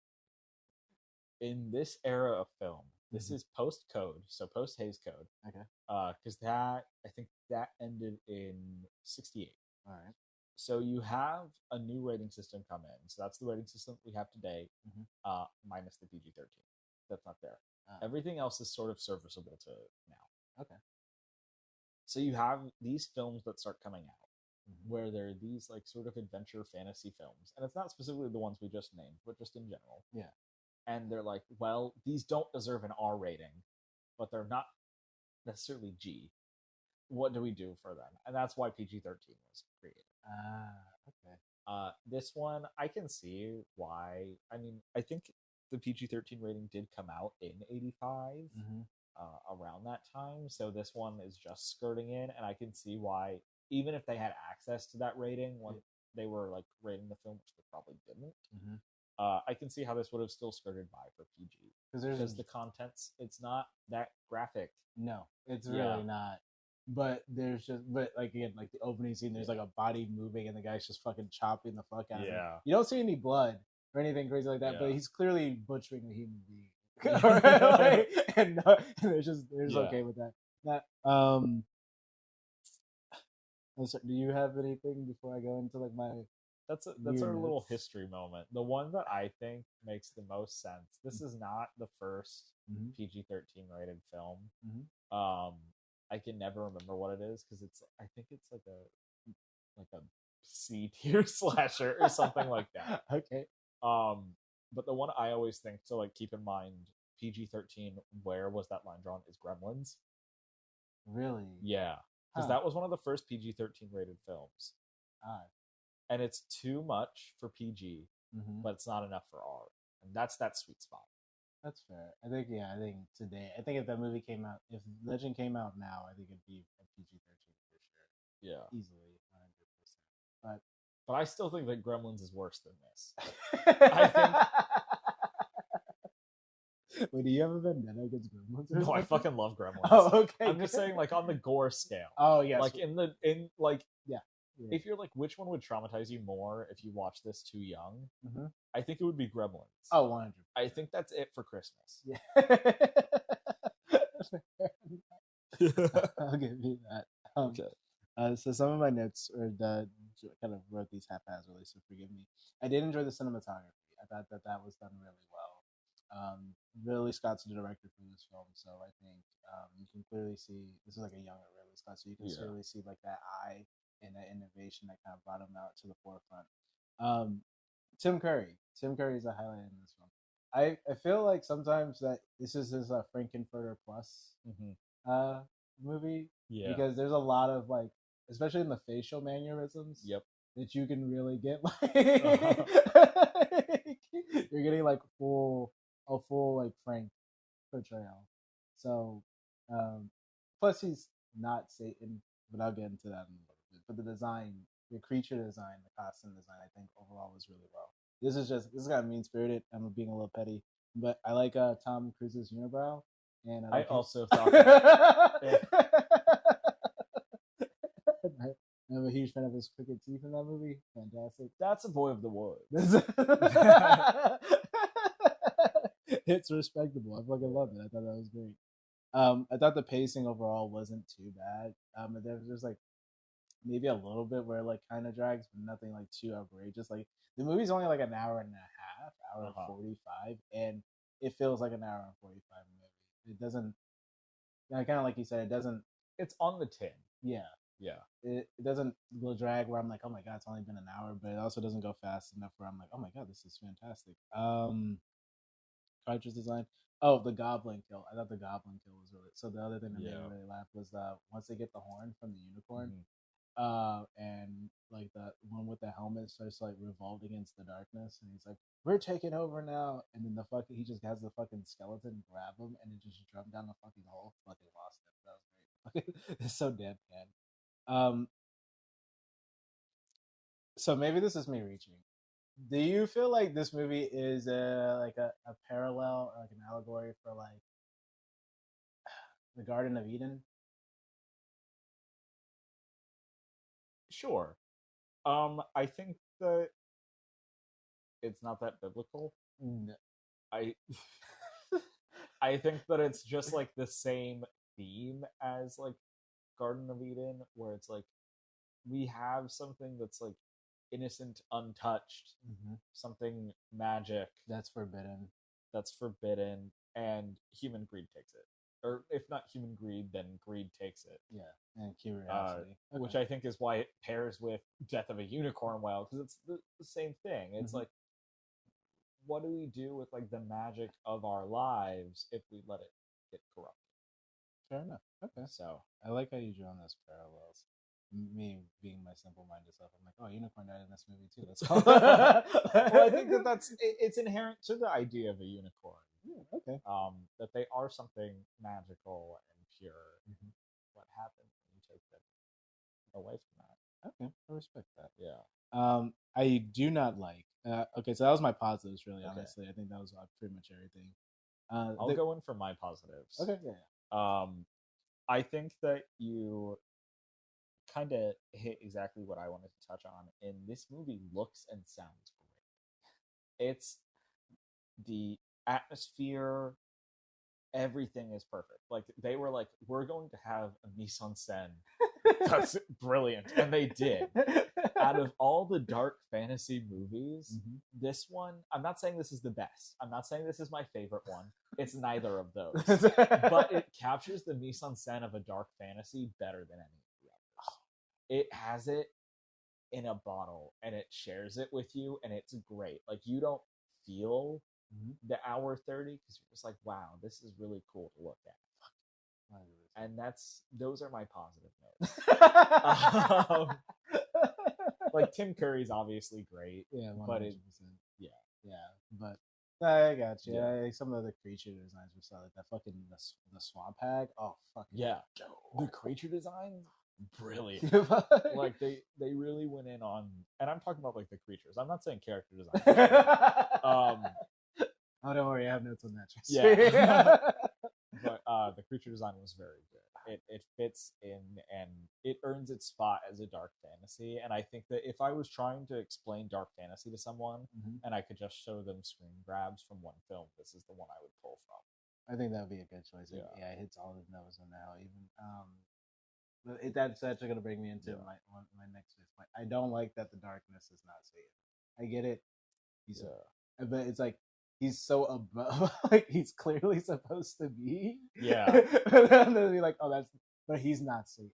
In this era of film, this is post Code, so post Hays Code. Okay. Because I think that ended in '68. All right. So you have a new rating system come in. So that's the rating system we have today, minus the PG-13. That's not there. Everything else is sort of serviceable to now. Okay. So you have these films that start coming out, where they're these like sort of adventure fantasy films, and it's not specifically the ones we just named, but just in general. Yeah. And they're like, well, these don't deserve an R rating, but they're not necessarily G. What do we do for them? And that's why PG-13 was created. Okay. This one, I can see why. I mean, I think the PG-13 rating did come out in '85, around that time. So this one is just skirting in, and I can see why, even if they had access to that rating when they were like rating the film, which they probably didn't, I can see how this would have still skirted by for PG. Because the contents, it's not that graphic. No, it's really not. But like again, like the opening scene, there's like a body moving and the guy's just fucking chopping the fuck out of it. You don't see any blood or anything crazy like that, but he's clearly butchering a human being. and there's okay with that. Do you have anything before I go into like my? That's our little history moment. The one that I think makes the most sense. This is not the first PG-13 rated film. I can never remember what it is because I think it's like a C tier slasher or something like that. Okay. But the one I always think to like keep in mind, PG-13, where was that line drawn, is Gremlins. Really? Yeah. Because that was one of the first PG-13 rated films. And it's too much for PG, but it's not enough for R. And that's that sweet spot. That's fair. I think today, if that movie came out, if Legend came out now, I think it'd be a PG-13 for sure. Yeah. Easily, 100%. But I still think that Gremlins is worse than this. I think... Wait, do you have a vendetta against Gremlins? No, I fucking love Gremlins. Oh, okay. I'm just saying, like, on the gore scale. Oh, yes. Like, if you're like, which one would traumatize you more if you watch this too young? I think it would be Gremlins. Oh, 100%. I think that's it for Christmas. Yeah. I'll give you that. Okay. So some of my notes kind of wrote these haphazardly, so forgive me. I did enjoy the cinematography. I thought that was done really well. Ridley Scott's the director for this film, so I think you can clearly see this is like a younger Ridley Scott, so you can clearly see like that eye and that innovation that kind of brought him out to the forefront. Tim Curry is a highlight in this film. I feel like sometimes that this is his Frankenfurter Plus movie, because there's a lot of like, especially in the facial mannerisms, that you can really get like you're getting like a full like Frank portrayal. So, plus he's not Satan, but I'll get into that in a little bit. But the design, the creature design, the costume design, I think overall was really well. This got mean spirited. I'm being a little petty, but I like Tom Cruise's unibrow, and I like also thought that. I'm a huge fan of his crooked teeth in that movie. Fantastic. That's a boy of the woods. It's respectable. I fucking loved it. I thought that was great. I thought the pacing overall wasn't too bad. There was just like maybe a little bit where it like kind of drags, but nothing like too outrageous. Like the movie's only like an hour and a half, hour and 45, and it feels like an hour and 45 movie. It doesn't. Kind of like you said, it doesn't. It's on the tin. Yeah. It doesn't go drag where I'm like, oh my god, it's only been an hour, but it also doesn't go fast enough where I'm like, oh my god, this is fantastic. Cartridge design. Oh, the goblin kill. I thought the goblin kill was really. So the other thing that made me really laugh was once they get the horn from the unicorn, and like the one with the helmet starts like revolt against the darkness, and he's like, "We're taking over now," and then he just has the fucking skeleton grab him and it just drummed down the fucking hole. Fucking lost it. That was great. It's so deadpan. So maybe this is me reaching. Do you feel like this movie is like a parallel or like an allegory for like the Garden of Eden? Sure. I think that it's not that biblical. No. I think that it's just like the same theme as like Garden of Eden, where it's like we have something that's like innocent, untouched, something magic that's forbidden, and human greed takes it. Or if not human greed, then greed takes it. Yeah, and curiosity, which I think is why it pairs with Death of a Unicorn well, because it's the same thing. It's like, what do we do with like the magic of our lives if we let it get corrupted? Fair enough. Okay. So I like how you draw on those parallels. Me being my simple-minded self, I'm like, oh, unicorn died in this movie too. That's cool. Well, I think it's inherent to the idea of a unicorn. Okay. That they are something magical and pure. What happens when you take them away from that? Okay, I respect that. Yeah. I do not like. Okay, so that was my positives. Really, honestly, I think that was pretty much everything. I'll go in for my positives. Okay. Yeah. I think that you kind of hit exactly what I wanted to touch on. And this movie looks and sounds great. It's the atmosphere, everything is perfect. Like they were like, we're going to have a mise en scène that's brilliant, and they did. Out of all the dark fantasy movies, this one, I'm not saying this is the best. I'm not saying this is my favorite one. It's neither of those. But it captures the mise en scène of a dark fantasy better than any of the others. It has it in a bottle, and it shares it with you, and it's great. Like, you don't feel the hour 30 because you're just like, wow, this is really cool to look at. And those are my positive notes. Like, Tim Curry's obviously great. Yeah, 100%. But but I got you. Yeah. Some of the creature designs were solid. That fucking the swamp hag. Oh fuck yeah, the creature design, brilliant. Like they really went in on, and I'm talking about like the creatures. I'm not saying character design. Oh, don't worry, I have notes on that. Yeah. But the creature design was very good. It fits in, and it earns its spot as a dark fantasy. And I think that if I was trying to explain dark fantasy to someone, and I could just show them screen grabs from one film, this is the one I would pull from. I think that would be a good choice. Yeah, it hits all the nose on the hell. Even that's actually going to bring me into my next point. I don't like that the darkness is not Satan. I get it. But it's like, he's so above, like he's clearly supposed to be. Yeah. And then be like, oh, but he's not Satan.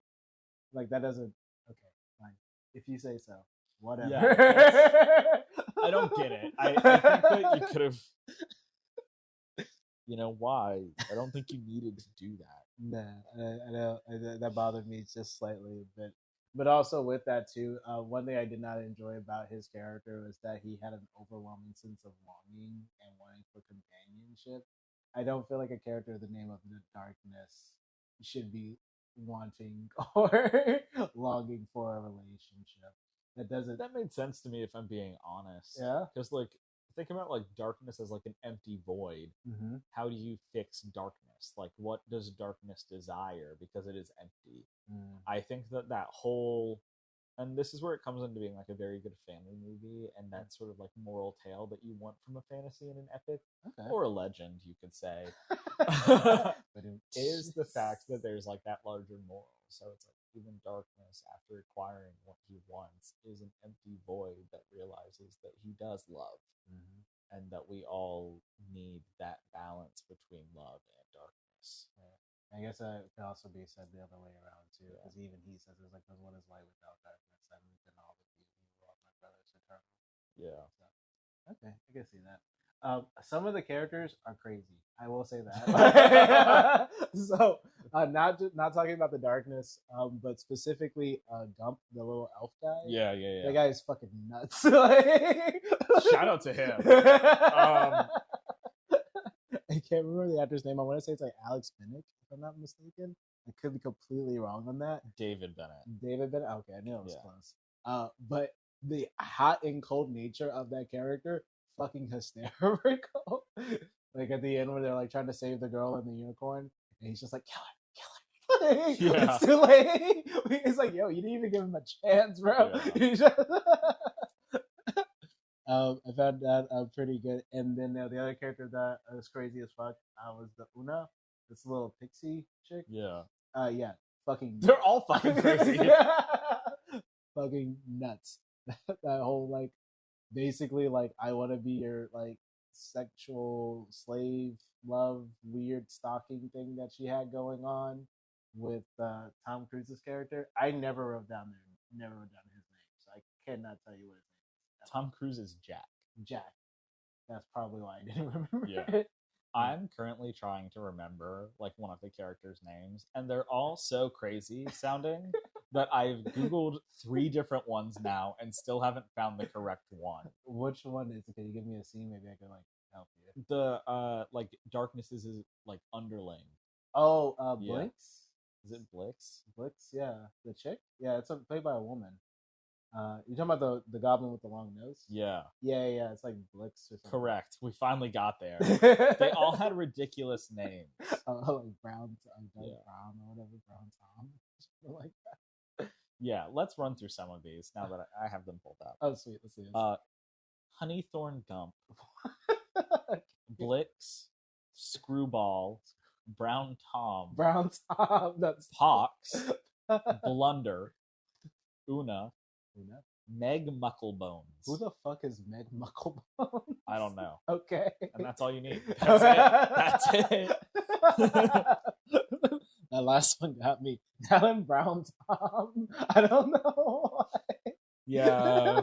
Like, that doesn't. Okay, fine. If you say so, whatever. Yeah, I don't get it. I think that you could have. You know why? I don't think you needed to do that. Nah, I know that bothered me just slightly, but also with that too, one thing I did not enjoy about his character was that he had an overwhelming sense of longing and wanting for companionship. I don't feel like a character of the name of the darkness should be wanting or longing for a relationship. That doesn't. That made sense to me if I'm being honest. Yeah. Because like think about like darkness as like an empty void. Mm-hmm. How do you fix darkness? Like what does darkness desire? Because it is empty. I think that whole, and this is where it comes into being like a very good family movie and that sort of like moral tale that you want from a fantasy and an epic or a legend, you could say, is the fact that there's like that larger moral. So it's like even darkness, after acquiring what he wants, is an empty void that realizes that he does love, and that we all need that balance between love and darkness. I guess it could also be said the other way around too, because even he says it's like, "What is light without darkness? And then all the beauty of my brother's eternal." Yeah. So, okay, I can see that. Some of the characters are crazy. I will say that. So, not talking about the darkness, but specifically Gump, the little elf guy. Yeah. That guy is fucking nuts. Shout out to him. I can't remember the actor's name. I want to say it's like Alex Bennett, if I'm not mistaken. I could be completely wrong on that. David Bennett. David Bennett. Okay, I knew it was close. But the hot and cold nature of that character, fucking hysterical. Like at the end when they're like trying to save the girl and the unicorn, and he's just like, kill her. Yeah. It's too late. It's like, yo, you didn't even give him a chance, bro. Yeah. I found that pretty good. And then the other character that was crazy as fuck was the Una, this little pixie chick. Yeah. Yeah, fucking. They're all fucking crazy. Fucking nuts. That whole like, basically like, I want to be your like sexual slave, love, weird stalking thing that she had going on with Tom Cruise's character. I never wrote down his name, so I cannot tell you what his name is. Tom Cruise is Jack. Jack. That's probably why I didn't remember Yeah. it. I'm currently trying to remember like one of the characters' names, and they're all so crazy sounding that I've Googled 3 different ones now and still haven't found the correct one. Which one is it? Can you give me a scene? Maybe I can like help you. The like darkness is his like underling. Oh, Yeah. Blix? Is it Blix? Blix, yeah. The chick? Yeah, it's played by a woman. You're talking about the goblin with the long nose? Yeah. Yeah. It's like Blix or something. Correct. We finally got there. They all had ridiculous names. Like Brown, Brown or whatever, Brown Tom, something like that. Yeah, let's run through some of these now that I have them pulled up. Oh, sweet. Let's see. Honeythorn Gump, Blix, Screwball, Brown Tom, That's Pox, Blunder, Una, Meg Mucklebones. Who the fuck is Meg Mucklebones? I don't know. Okay. And that's all you need. That's it. That last one got me. Alan Brown Tom. I don't know why. Yeah.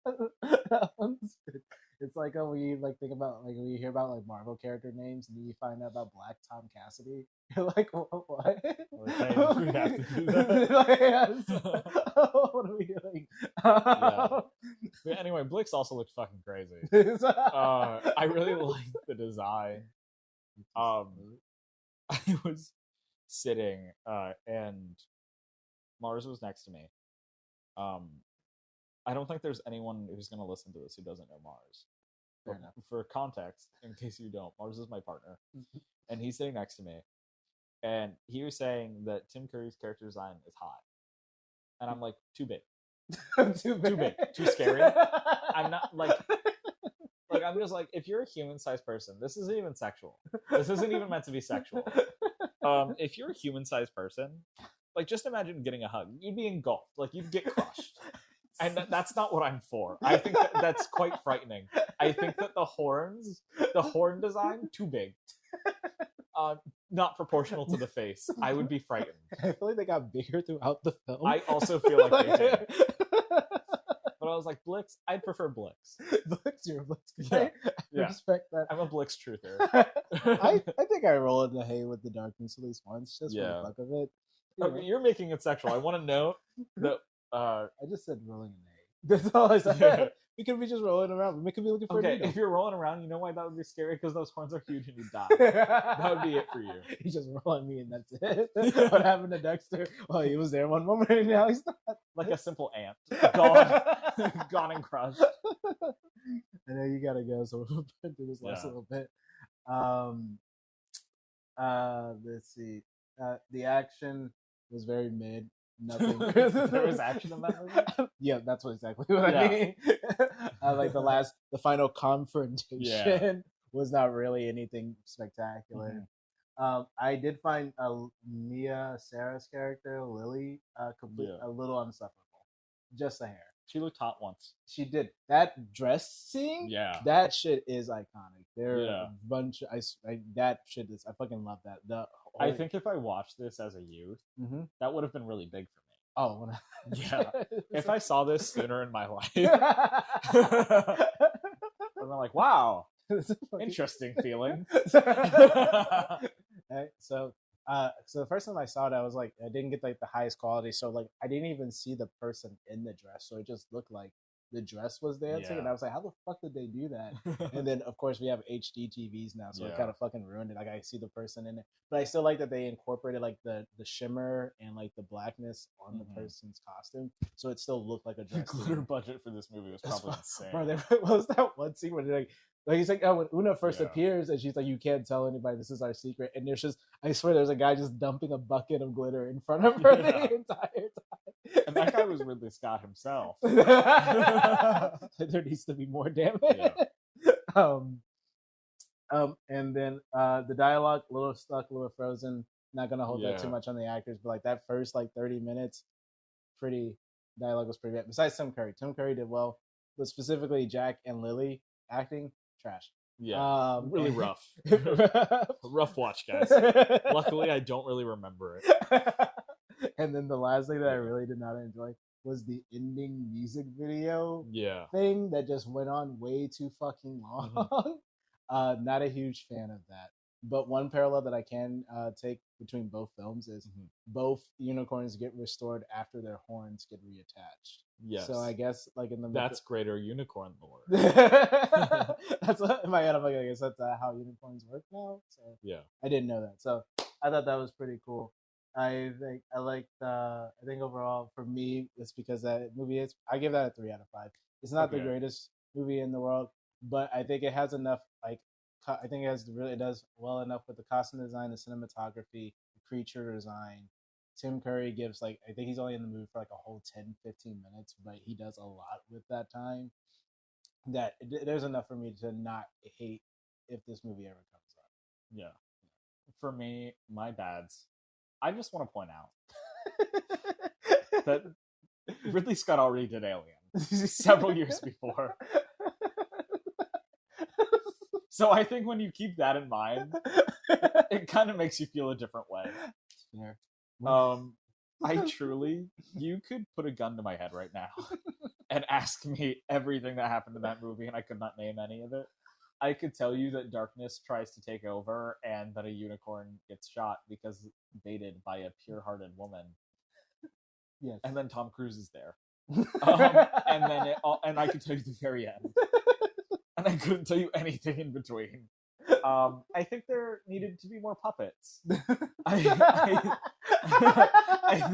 That one's good. It's like when you like think about like when you hear about like Marvel character names and then you find out about Black Tom Cassidy. You're like, what? Okay, we have to do that. What are we doing? But anyway, Blix also looked fucking crazy. I really liked the design. I was sitting and Mars was next to me. I don't think there's anyone who's going to listen to this who doesn't know Mars. But for context, in case you don't, Mars is my partner. And he's sitting next to me. And he was saying that Tim Curry's character design is hot. And I'm like, too big. Too big. Too scary. I'm not like I'm just like, if you're a human-sized person, this isn't even sexual. This isn't even meant to be sexual. If you're a human-sized person, like just imagine getting a hug. You'd be engulfed. Like you'd get crushed. And that's not what I'm for. I think that's quite frightening. I think that the horn design, too big. Not proportional to the face. I would be frightened. I feel like they got bigger throughout the film. I also feel like they did. But I was like, Blix, I'd prefer Blix. Blix, you're a Blix guy. Yeah. I respect that. I'm a Blix truther. I think I roll in the hay with the darkness at least once, just for the fuck of it. Okay, you're making it sexual. I want to note that I just said rolling in the hay. That's all I said. We could be just rolling around. We could be looking for a Okay, needle. if you're rolling around, you know why that would be scary? Because those horns are huge and you die. That would be it for you. He's just rolling me and that's it. What happened to Dexter? Oh, he was there one moment and now he's not. Like a simple ant. Gone. Gone and crushed. I know you gotta go, so we'll do this last little bit. Let's see. The action was very mid. Nothing. There was action in that movie? Yeah, that's exactly what I mean. Like the final confrontation was not really anything spectacular. Mm-hmm. I did find Mia Sarah's character, Lily, a little insufferable. Just the hair. She looked hot once. She did. That dress scene, that shit is iconic. There are a bunch of, that shit is, I fucking love that. I think if I watched this as a youth, that would have been really big for me. Oh, yeah. If I saw this sooner in my life, I'm like, wow, interesting feeling. Right, so the first time I saw it, I was like, I didn't get like the highest quality, so like I didn't even see the person in the dress, so it just looked like the dress was dancing, and I was like, how the fuck did they do that? And then of course we have HD TVs now, so it kind of fucking ruined it. Like I see the person in it, but I still like that they incorporated like the shimmer and like the blackness on the person's costume, so it still looked like a dress. The glitter budget for this movie was probably insane. Bro, there was that one scene where they're like he's like, oh, when Una first appears and she's like, you can't tell anybody, this is our secret, and there's just, I swear there's a guy just dumping a bucket of glitter in front of her the entire time. And that guy was Ridley Scott himself. There needs to be more, damn it. And then the dialogue, a little stuck, a little frozen. Not gonna hold that too much on the actors, but like that first like 30 minutes, dialogue was pretty bad. Besides Tim Curry did well, but specifically Jack and Lily acting, trash. Yeah, really rough. Rough watch, guys. Luckily, I don't really remember it. And then the last thing that I really did not enjoy was the ending music video thing that just went on way too fucking long. Not a huge fan of that. But one parallel that I can take between both films is both unicorns get restored after their horns get reattached. Yes. So I guess like in the that's greater unicorn lore. That's what in my head I'm like, I guess that's how unicorns work now. So I didn't know that. So I thought that was pretty cool. I think overall for me it's because that movie is, I give that a 3 out of 5. It's not the greatest movie in the world, but I think it has enough like I think it does well enough with the costume design, the cinematography, the creature design. Tim Curry gives I think he's only in the movie for like a whole 10-15 minutes, but he does a lot with that time. That there's enough for me to not hate if this movie ever comes up. Yeah. For me, my bads. I just want to point out that Ridley Scott already did Alien several years before. So I think when you keep that in mind, it kind of makes you feel a different way. Yeah. I truly, you could put a gun to my head right now and ask me everything that happened in that movie, and I could not name any of it. I could tell you that darkness tries to take over and that a unicorn gets shot because baited by a pure-hearted woman. Yes. And then Tom Cruise is there. And I could tell you the very end. And I couldn't tell you anything in between. I think there needed to be more puppets. I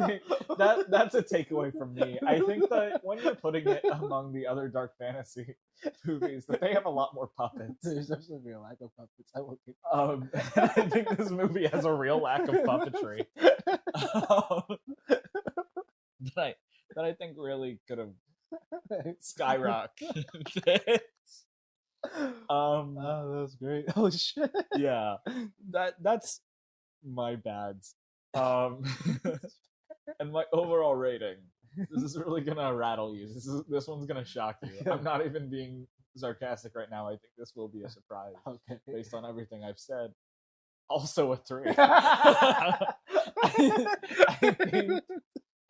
think that's a takeaway from me. I think that when you're putting it among the other dark fantasy movies, that they have a lot more puppets. There's absolutely a lack of puppets. I think this movie has a real lack of puppetry. That I think really could have skyrocketed. Oh, that was great. Oh shit. Yeah. That's my bads. And my overall rating. This is really gonna rattle you. This one's gonna shock you. I'm not even being sarcastic right now. I think this will be a surprise. Okay. Based on everything I've said. Also a 3.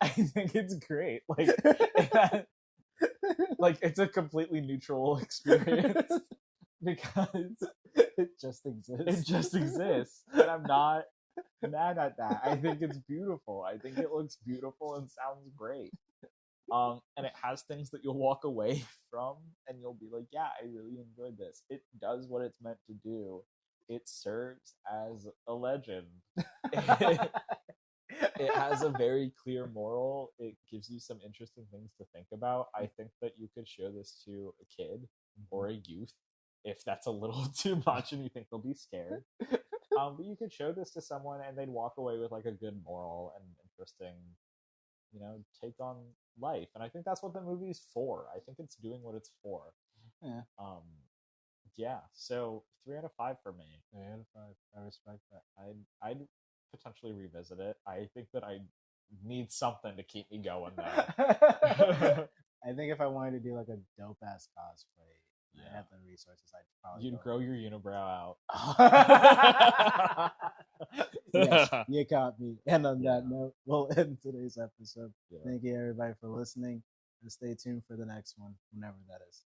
I think it's great. Like it's a completely neutral experience because it just exists. It just exists, and I'm not mad at that. I think it's beautiful. I think it looks beautiful and sounds great. And it has things that you'll walk away from and you'll be like, yeah, I really enjoyed this. It does what it's meant to do. It serves as a legend. It has a very clear moral. It gives you some interesting things to think about. I think that you could show this to a kid or a youth if that's a little too much and you think they'll be scared. But you could show this to someone and they'd walk away with like a good moral and interesting, take on life. And I think that's what the movie's for. I think it's doing what it's for. Yeah. Yeah. So 3 out of 5 for me. 3 out of 5. I respect that. I'd potentially revisit it. I think that I need something to keep me going though. I think if I wanted to do like a dope ass cosplay, I had the resources, I'd probably you'd grow your unibrow out. Yes, you caught me. And on that note, we'll end today's episode. Thank you everybody for listening, and stay tuned for the next one, whenever that is.